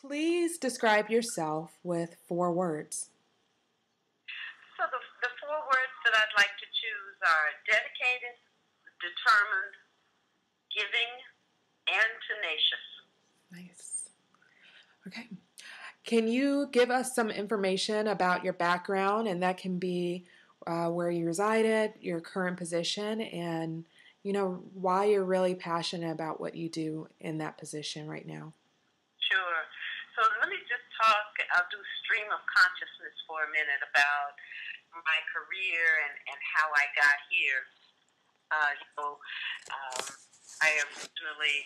Please describe yourself with 4 words. So the four words that I'd like to choose are dedicated, determined, giving, and tenacious. Nice. Okay. Can you give us some information about your background? And that can be where you resided, your current position, and why you're really passionate about what you do in that position right now. Sure. So let me just talk, I'll do stream of consciousness for a minute about my career and how I got here.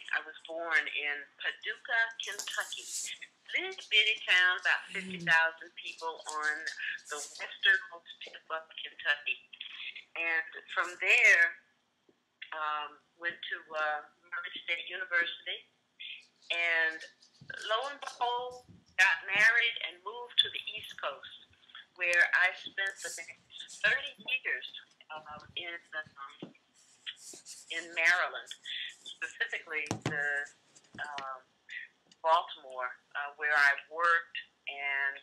I was born in Paducah, Kentucky. Little bitty town, about 50,000 people on the westernmost tip of Kentucky. And from there, went to Murray State University. And lo and behold, got married and moved to the East Coast, where I spent the next 30 years in Maryland, specifically the Baltimore, where I worked and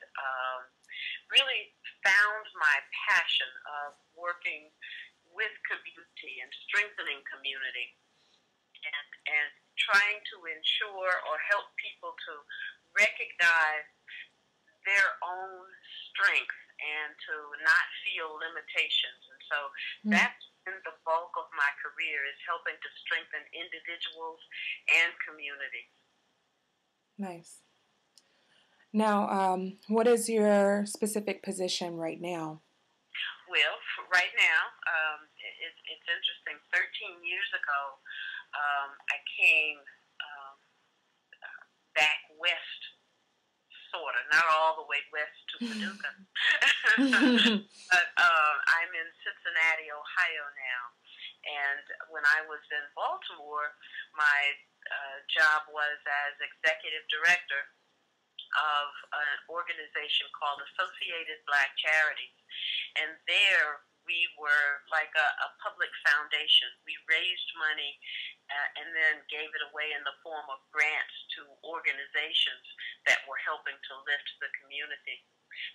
really found my passion of working with community and strengthening community and trying to ensure or help people to recognize their own strength and to not feel limitations. And so that's been the bulk of my career, is helping to strengthen individuals and communities. Nice. Now, what is your specific position right now? Well, right now, it's interesting. 13 years ago, I came back west, sort of, not all the way west to Paducah. But I'm in Cincinnati, Ohio now. And when I was in Baltimore, my job was as executive director of an organization called Associated Black Charities. And there we were like a public foundation. We raised money and then gave it away in the form of grants to organizations that were helping to lift the community.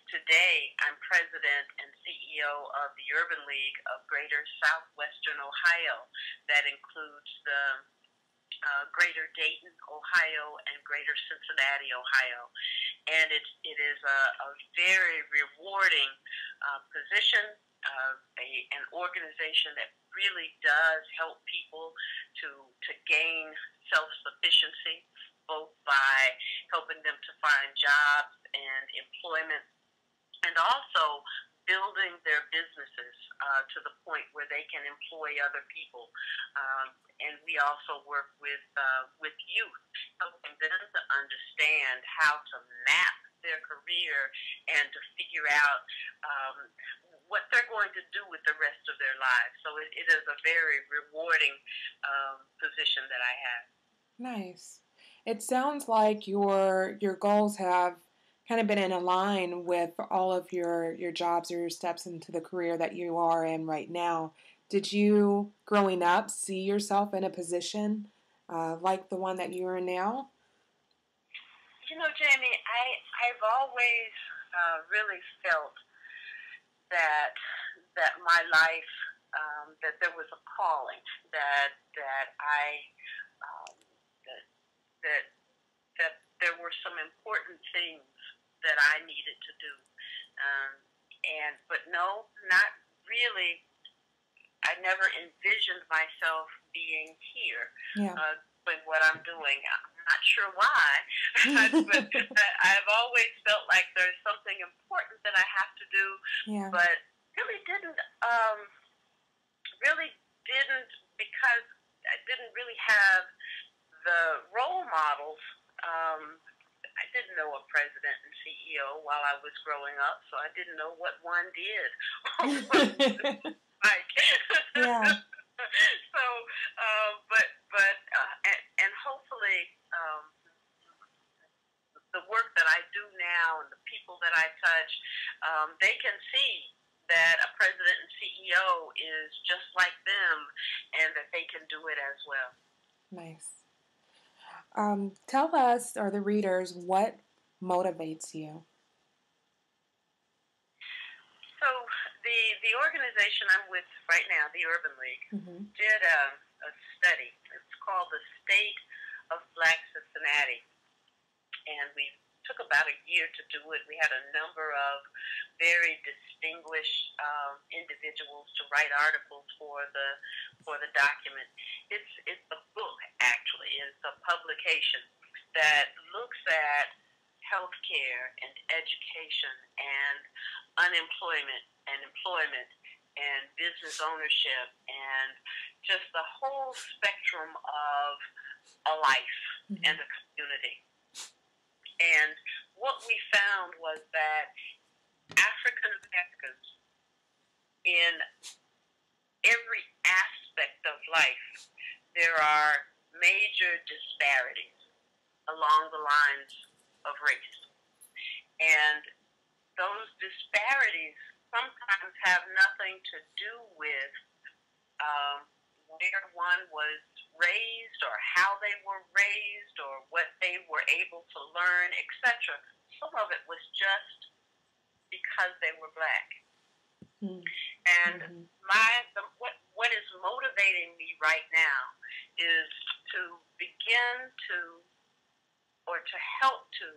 Today, I'm president and CEO of the Urban League of Greater Southwestern Ohio. That includes the Greater Dayton, Ohio, and Greater Cincinnati, Ohio. And it is a very rewarding position, an organization that really does help people to gain self-sufficiency, both by helping them to find jobs and employment, and also building their businesses to the point where they can employ other people. And we also work with youth, helping them to understand how to map their career and to figure out what they're going to do with the rest of their lives. So it is a very rewarding position that I have. Nice. It sounds like your goals have kind of been in line with all of your jobs or your steps into the career that you are in right now. Did you, growing up, see yourself in a position like the one that you are in now? Jamie, I've always really felt that my life, that there was a calling, that there were some important things that I needed to do, but no, not really. I never envisioned myself being here, doing what I'm doing. I'm not sure why, but I've always felt like there's something important that I have to do, but really didn't, because I didn't really have the role models. I didn't know a president and CEO while I was growing up, so I didn't know what one did. So, and hopefully, the work that I do now and the people that I touch, they can see that a president and CEO is just like them, and that they can do it as well. Nice. Tell us, or the readers, what motivates you? So the organization I'm with right now, the Urban League, Mm-hmm. did a study. It's called the State of Black Cincinnati, and we took about a year to do it. We had a number of very distinguished individuals to write articles for the document. It's a book, actually. It's a publication that looks at healthcare and education and unemployment and employment and business ownership and just the whole spectrum of a life and a community. And what we found was that African Americans, in every aspect of life, there are major disparities along the lines of race. And those disparities sometimes have nothing to do with where one was raised or how they were raised or what they were able to learn, etc. Some of it was just because they were black. Mm-hmm. And what is motivating me right now is to begin to help to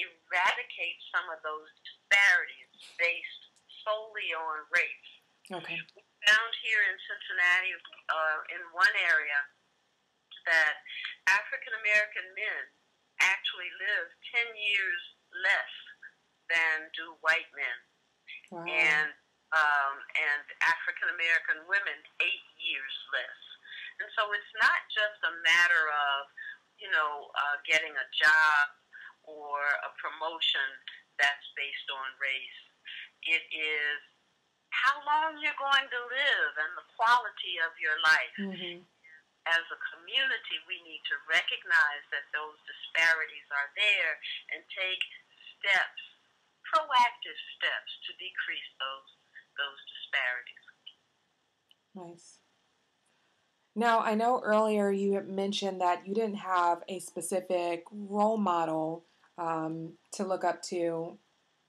eradicate some of those disparities based solely on race. Okay. We found here in Cincinnati, in one area, that African American men actually live 10 years less than do white men. Wow. And African American women 8 years less. And so it's not just a matter of, getting a job or a promotion that's based on race. It is how long you're going to live and the quality of your life. Mm-hmm. As a community, we need to recognize that those disparities are there and take steps, proactive steps, to decrease those disparities. Nice. Now, I know earlier you mentioned that you didn't have a specific role model to look up to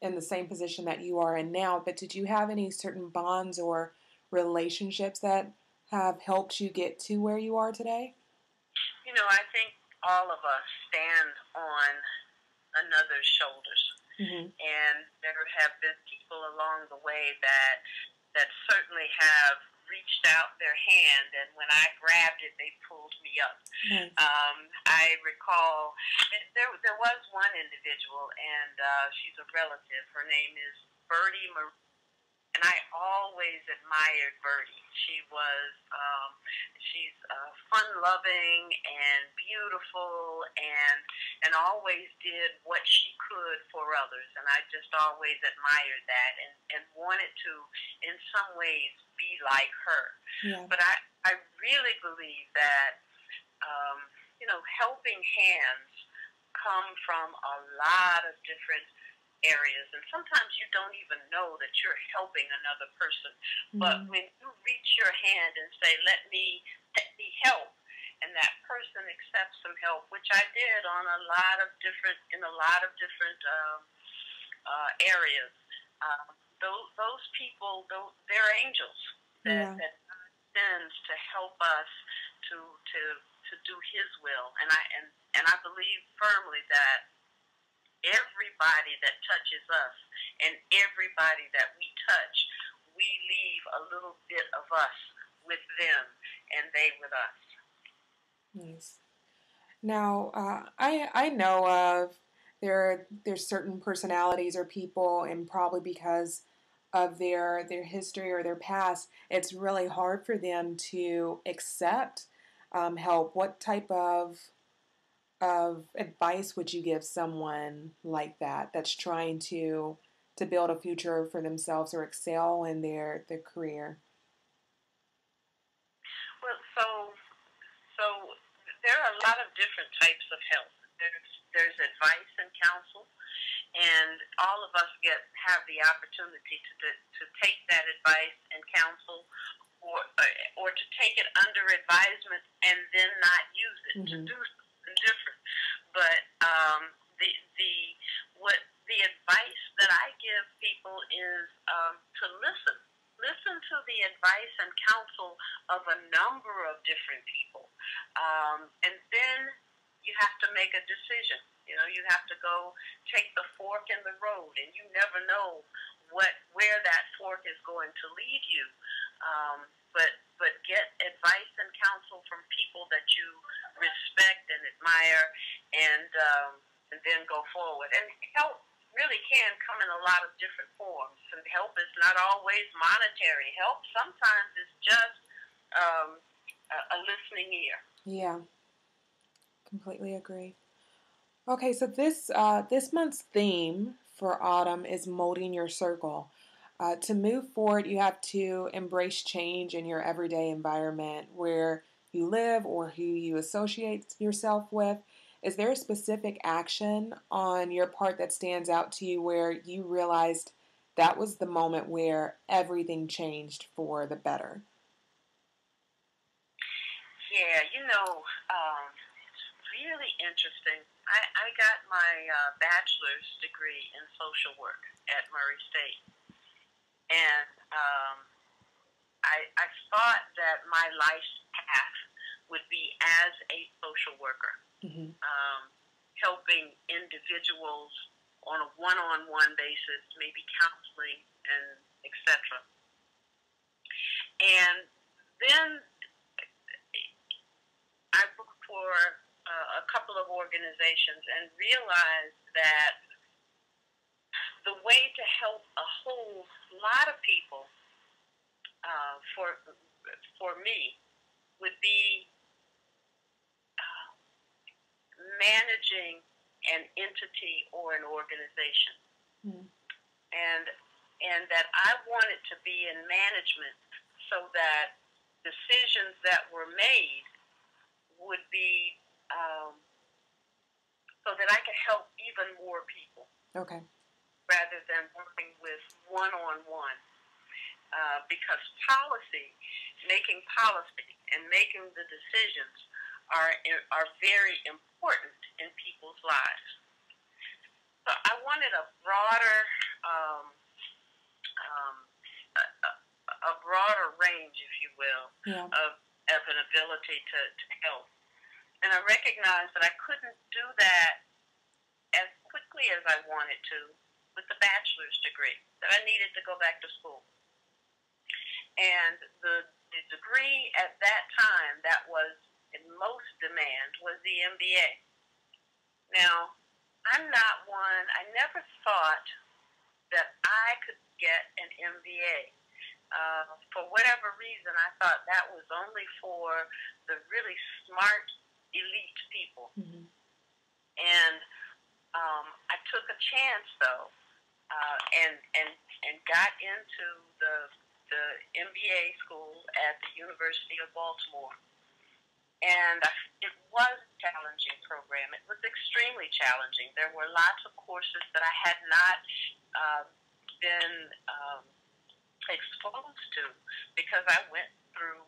in the same position that you are in now, but did you have any certain bonds or relationships that have helped you get to where you are today? I think all of us stand on another's shoulders. Mm-hmm. And there have been people along the way that certainly have reached out their hand, and when I grabbed it, they pulled me up. Nice. I recall there was one individual, and she's a relative. Her name is Birdie Marie, and I always admired Birdie. She's fun-loving and beautiful, and always did what she could for others, and I just always admired that and wanted to, in some ways, be like her. Yeah. But I really believe that, helping hands come from a lot of different areas, and sometimes you don't even know that you're helping another person. Mm-hmm. But when you reach your hand and say, let me help, and that person accepts some help, which I did in a lot of different areas. Those people, they're angels that God sends to help us to do His will, and I believe firmly that everybody that touches us and everybody that we touch, we leave a little bit of us with them and they with us. Nice. Now, I know of there's certain personalities or people, and probably because of their history or their past, it's really hard for them to accept help. What type of advice would you give someone like that that's trying to build a future for themselves or excel in their career? Well, so there are a lot of different types of help. There's advice and counsel, and all of us have the opportunity to take that advice and counsel, or to take it under advisement and then not use it, mm-hmm. to do something different. But a number of different people. And then you have to make a decision. You know, you have to go take the fork in the road, and you never know where that fork is going to lead you. But get advice and counsel from people that you respect and admire, and then go forward. And help really can come in a lot of different forms. And help is not always monetary. Help sometimes is just a listening ear. Yeah, completely agree. Okay, so this month's theme for autumn is molding your circle. To move forward, you have to embrace change in your everyday environment where you live or who you associate yourself with. Is there a specific action on your part that stands out to you where you realized that was the moment where everything changed for the better? Yeah, it's really interesting. I got my bachelor's degree in social work at Murray State. And I thought that my life's path would be as a social worker, Mm-hmm. helping individuals on a one-on-one basis, maybe counseling and etc. And then I worked for a couple of organizations and realized that the way to help a whole lot of people for me would be managing an entity or an organization, Mm. and that I wanted to be in management so that decisions that were made would be so that I could help even more people. Okay. Rather than working with one-on-one. Because making policy and making the decisions are very important in people's lives. So I wanted a broader range, if you will, Yeah. of an ability to help. And I recognized that I couldn't do that as quickly as I wanted to with the bachelor's degree, that I needed to go back to school. And the degree at that time that was in most demand was the MBA. Now, I'm not one, I never thought that I could get an MBA. For whatever reason, I thought that was only for the really smart, elite people. Mm-hmm. And I took a chance, though, and got into the MBA school at the University of Baltimore. And it was a challenging program. It was extremely challenging. There were lots of courses that I had not been exposed to because I went through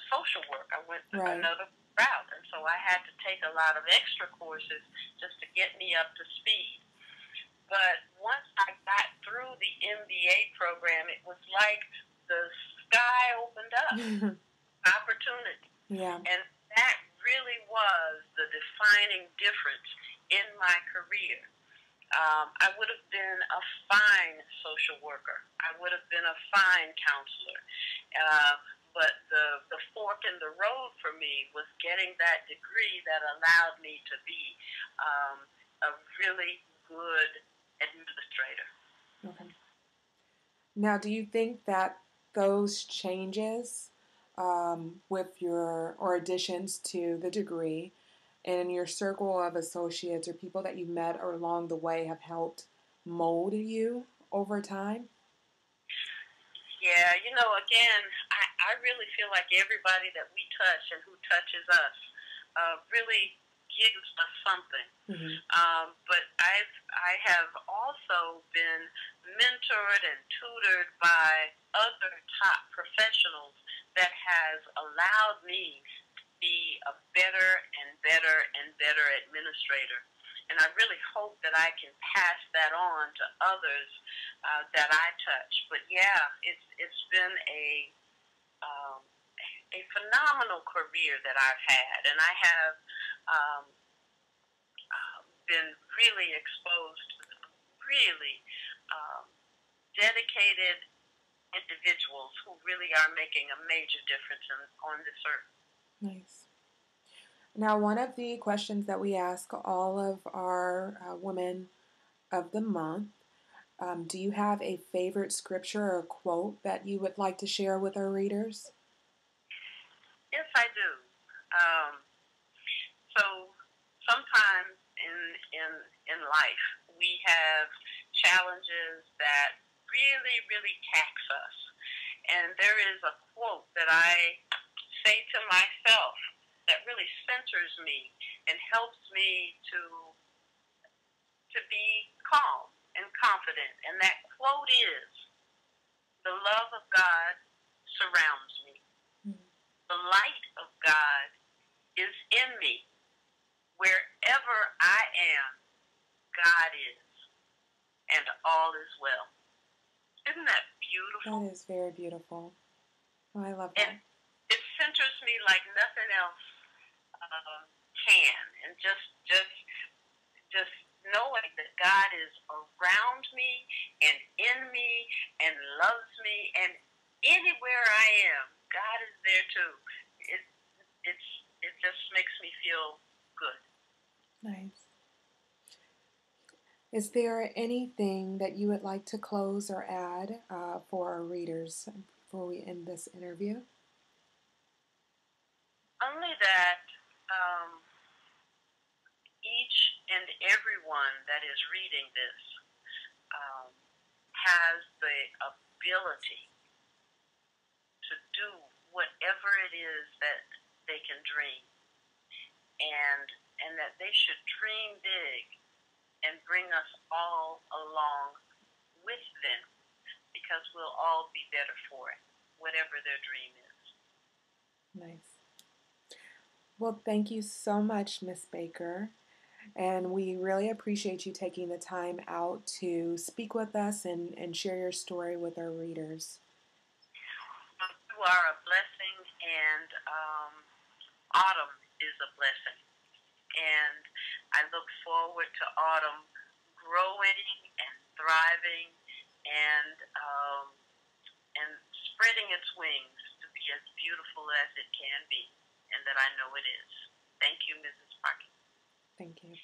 social work. I went through another route. And so I had to take a lot of extra courses just to get me up to speed. But once I got through the MBA program, it was like the sky opened up, opportunity. Yeah. And that really was the defining difference in my career. I would have been a fine social worker. I would have been a fine counselor. But the fork in the road for me was getting that degree that allowed me to be a really good administrator. Okay. Now, do you think that those changes with your or additions to the degree and your circle of associates or people that you've met along the way have helped mold you over time? Yeah, again, I really feel like everybody that we touch and who touches us really gives us something. Mm-hmm. But I have also been mentored and tutored by other top professionals that has allowed me to be a better and better and better administrator. And I really hope that I can pass that on to others that I touch. But yeah, it's been a phenomenal career that I've had, and I have um, been really exposed to some really um, dedicated individuals who really are making a major difference on this earth. Nice. Now, one of the questions that we ask all of our women of the month, do you have a favorite scripture or quote that you would like to share with our readers? Yes, I do. Um, so sometimes in life we have challenges that really tax us, and there is a quote that I say to myself that really centers me and helps me to be calm and confident. And that quote is, "The love of God surrounds me. The light of God is in me. Wherever I am, God is, and all is well." Isn't that beautiful? That is very beautiful. Oh, I love And that. it centers me like nothing else can. And just knowing that God is around me and in me and loves me, and anywhere I am, God is there too. It it's it just makes me feel good. Nice. Is there anything that you would like to close or add for our readers before we end this interview? Only that each and everyone that is reading this um, has the ability to do whatever it is that they can dream, and that they should dream big and bring us all along with them, because we'll all be better for it, whatever their dream is. Nice. Well, thank you so much, Miss Baker. And we really appreciate you taking the time out to speak with us and share your story with our readers. You are a blessing, and autumn is a blessing. And I look forward to autumn growing and thriving and spreading its wings to be as beautiful as it can be, and that I know it is. Thank you, Mrs. Parkin. Thank you.